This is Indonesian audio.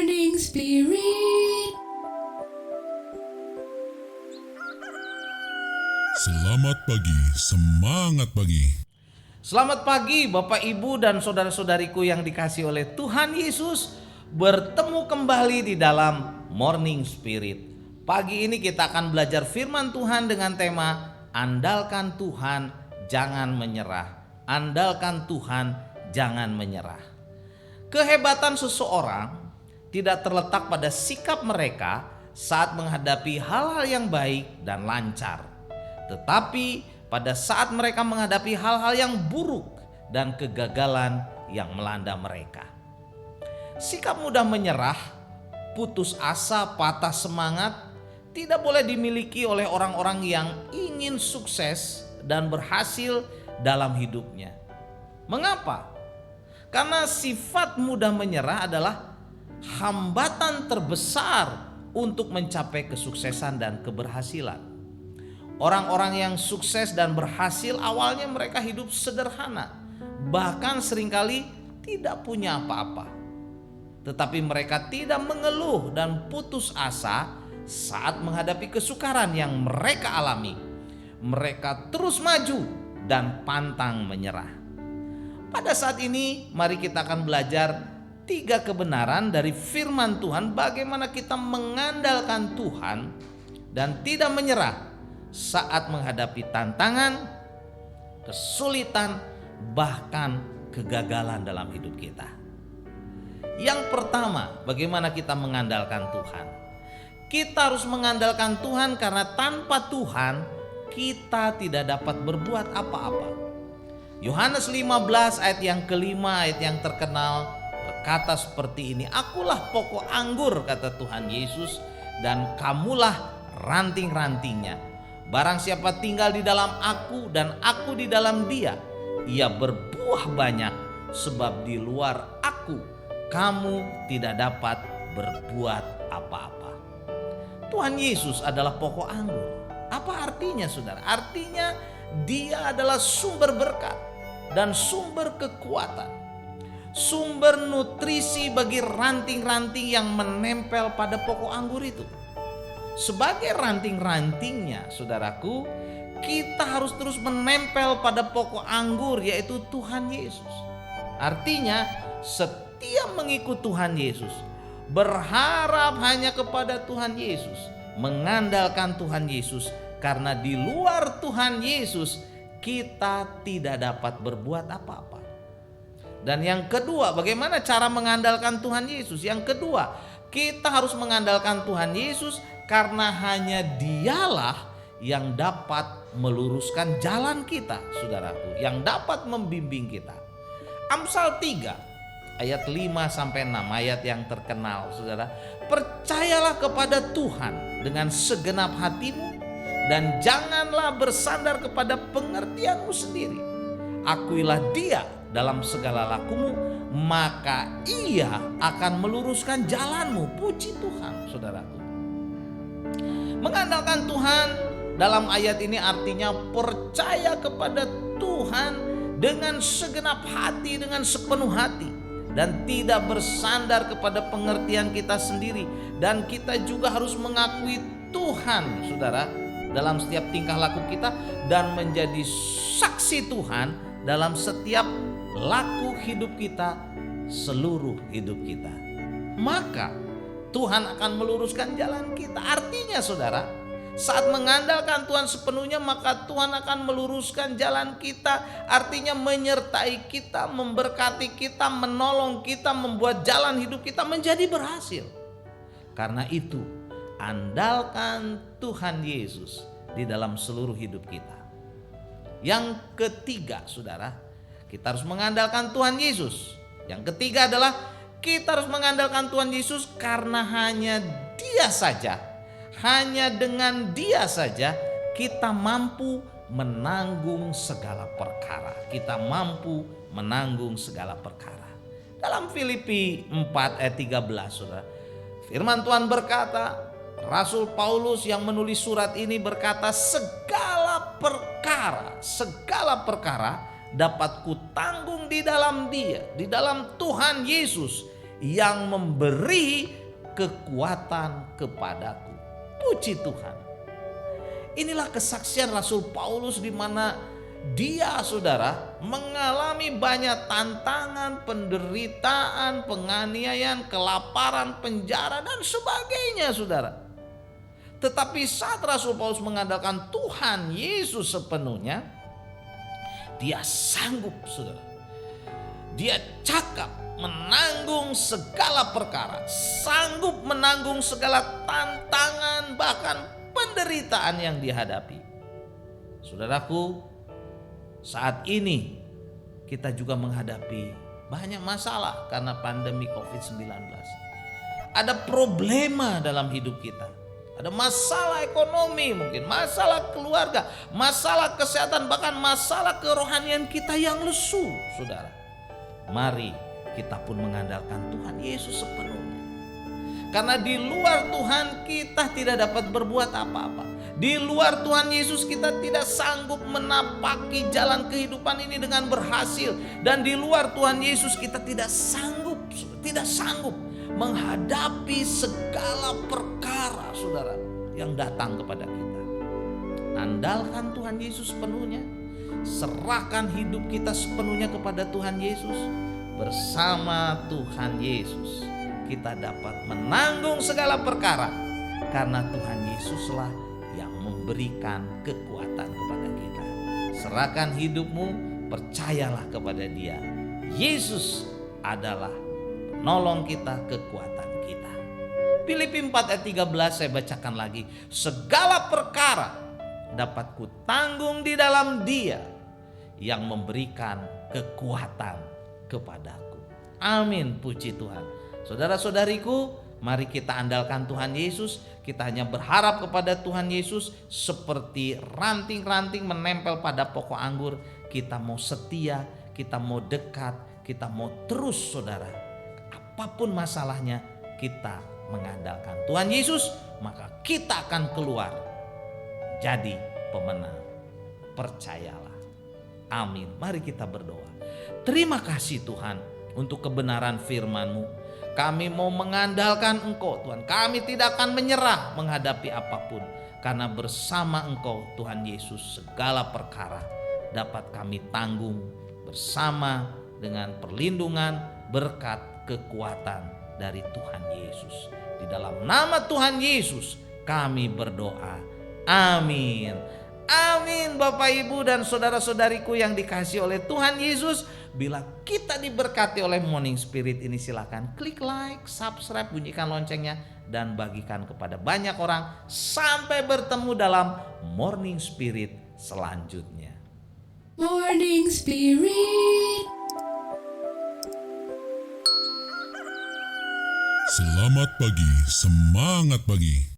Morning Spirit. Selamat pagi, semangat pagi. Selamat pagi Bapak Ibu dan saudara-saudariku yang dikasihi oleh Tuhan Yesus. Bertemu kembali di dalam Morning Spirit. Pagi ini kita akan belajar firman Tuhan dengan tema Andalkan Tuhan, jangan menyerah. Andalkan Tuhan, jangan menyerah. Kehebatan seseorang tidak terletak pada sikap mereka saat menghadapi hal-hal yang baik dan lancar, tetapi pada saat mereka menghadapi hal-hal yang buruk dan kegagalan yang melanda mereka. Sikap mudah menyerah, putus asa, patah semangat tidak boleh dimiliki oleh orang-orang yang ingin sukses dan berhasil dalam hidupnya. Mengapa? Karena sifat mudah menyerah adalah hambatan terbesar untuk mencapai kesuksesan dan keberhasilan. Orang-orang yang sukses dan berhasil awalnya mereka hidup sederhana, bahkan seringkali tidak punya apa-apa. Tetapi mereka tidak mengeluh dan putus asa saat menghadapi kesukaran yang mereka alami. Mereka terus maju dan pantang menyerah. Pada saat ini mari kita akan belajar 3 kebenaran dari firman Tuhan bagaimana kita mengandalkan Tuhan dan tidak menyerah saat menghadapi tantangan, kesulitan, bahkan kegagalan dalam hidup kita. Yang pertama, bagaimana kita mengandalkan Tuhan? Kita harus mengandalkan Tuhan karena tanpa Tuhan kita tidak dapat berbuat apa-apa. Yohanes 15 ayat yang kelima, ayat yang terkenal berkata seperti ini, "Akulah pokok anggur," kata Tuhan Yesus, "dan kamulah ranting-rantingnya. Barang siapa tinggal di dalam aku dan aku di dalam dia, ia berbuah banyak, sebab di luar aku kamu tidak dapat berbuat apa-apa." Tuhan Yesus adalah pokok anggur. Apa artinya, saudara? Artinya dia adalah sumber berkat dan sumber kekuatan, sumber nutrisi bagi ranting-ranting yang menempel pada pokok anggur itu. Sebagai ranting-rantingnya, saudaraku, kita harus terus menempel pada pokok anggur, yaitu Tuhan Yesus. Artinya setiap mengikut Tuhan Yesus, berharap hanya kepada Tuhan Yesus, mengandalkan Tuhan Yesus, karena di luar Tuhan Yesus kita tidak dapat berbuat apa-apa. Dan yang kedua, bagaimana cara mengandalkan Tuhan Yesus? Yang kedua, kita harus mengandalkan Tuhan Yesus karena hanya Dialah yang dapat meluruskan jalan kita, saudaraku, yang dapat membimbing kita. Amsal 3 ayat 5 sampai 6, ayat yang terkenal, saudara. "Percayalah kepada Tuhan dengan segenap hatimu dan janganlah bersandar kepada pengertianmu sendiri. Akuilah Dia dalam segala lakumu, maka Ia akan meluruskan jalanmu." Puji Tuhan, saudaraku. Mengandalkan Tuhan dalam ayat ini artinya percaya kepada Tuhan dengan segenap hati, dengan sepenuh hati, dan tidak bersandar kepada pengertian kita sendiri. Dan kita juga harus mengakui Tuhan, saudara, dalam setiap tingkah laku kita dan menjadi saksi Tuhan dalam setiap laku hidup kita, seluruh hidup kita. Maka Tuhan akan meluruskan jalan kita. Artinya, saudara, saat mengandalkan Tuhan sepenuhnya, maka Tuhan akan meluruskan jalan kita. Artinya menyertai kita, memberkati kita, menolong kita, membuat jalan hidup kita menjadi berhasil. Karena itu, andalkan Tuhan Yesus di dalam seluruh hidup kita. Yang ketiga, saudara, kita harus mengandalkan Tuhan Yesus. Yang ketiga adalah kita harus mengandalkan Tuhan Yesus karena hanya Dia saja, hanya dengan Dia saja kita mampu menanggung segala perkara. Kita mampu menanggung segala perkara. Dalam Filipi 4 ayat 13, saudara, firman Tuhan berkata, Rasul Paulus yang menulis surat ini berkata, segala perkara dapat kutanggung di dalam Dia, di dalam Tuhan Yesus yang memberi kekuatan kepadaku. Puji Tuhan. Inilah kesaksian Rasul Paulus di mana dia, saudara, mengalami banyak tantangan, penderitaan, penganiayaan, kelaparan, penjara, dan sebagainya, saudara. Tetapi saat Rasul Paulus mengandalkan Tuhan Yesus sepenuhnya, dia sanggup, saudara. Dia cakap menanggung segala perkara, sanggup menanggung segala tantangan, bahkan penderitaan yang dihadapi. Saudaraku, saat ini kita juga menghadapi banyak masalah karena pandemi COVID-19. Ada problema dalam hidup kita. Ada masalah ekonomi mungkin, masalah keluarga, masalah kesehatan, bahkan masalah kerohanian kita yang lesu, saudara. Mari kita pun mengandalkan Tuhan Yesus sepenuhnya. Karena di luar Tuhan kita tidak dapat berbuat apa-apa. Di luar Tuhan Yesus kita tidak sanggup menapaki jalan kehidupan ini dengan berhasil. Dan di luar Tuhan Yesus kita tidak sanggup menghadapi segala perkara, saudara, yang datang kepada kita. Andalkan Tuhan Yesus sepenuhnya. Serahkan hidup kita sepenuhnya kepada Tuhan Yesus. Bersama Tuhan Yesus kita dapat menanggung segala perkara. Karena Tuhan Yesuslah yang memberikan kekuatan kepada kita. Serahkan hidupmu, percayalah kepada Dia. Yesus adalah penolong kita, kekuatan kita. Filipi 4 ayat 13 saya bacakan lagi. Segala perkara dapat kutanggung di dalam Dia yang memberikan kekuatan kepadaku. Amin, puji Tuhan. Saudara-saudariku, mari kita andalkan Tuhan Yesus. Kita hanya berharap kepada Tuhan Yesus seperti ranting-ranting menempel pada pokok anggur. Kita mau setia, kita mau dekat, kita mau terus, saudara. Apapun masalahnya, kita mengandalkan Tuhan Yesus, maka kita akan keluar jadi pemenang. Percayalah. Amin. Mari kita berdoa. Terima kasih Tuhan untuk kebenaran firman-Mu. Kami mau mengandalkan Engkau, Tuhan. Kami tidak akan menyerah menghadapi apapun. Karena bersama Engkau, Tuhan Yesus, segala perkara dapat kami tanggung bersama dengan perlindungan, berkat, kekuatan dari Tuhan Yesus. Di dalam nama Tuhan Yesus kami berdoa. Amin. Amin. Bapak, Ibu, dan saudara-saudariku yang dikasihi oleh Tuhan Yesus. Bila kita diberkati oleh Morning Spirit ini, silakan klik like, subscribe, bunyikan loncengnya, dan bagikan kepada banyak orang. Sampai bertemu dalam Morning Spirit selanjutnya. Morning Spirit. Selamat pagi, semangat pagi.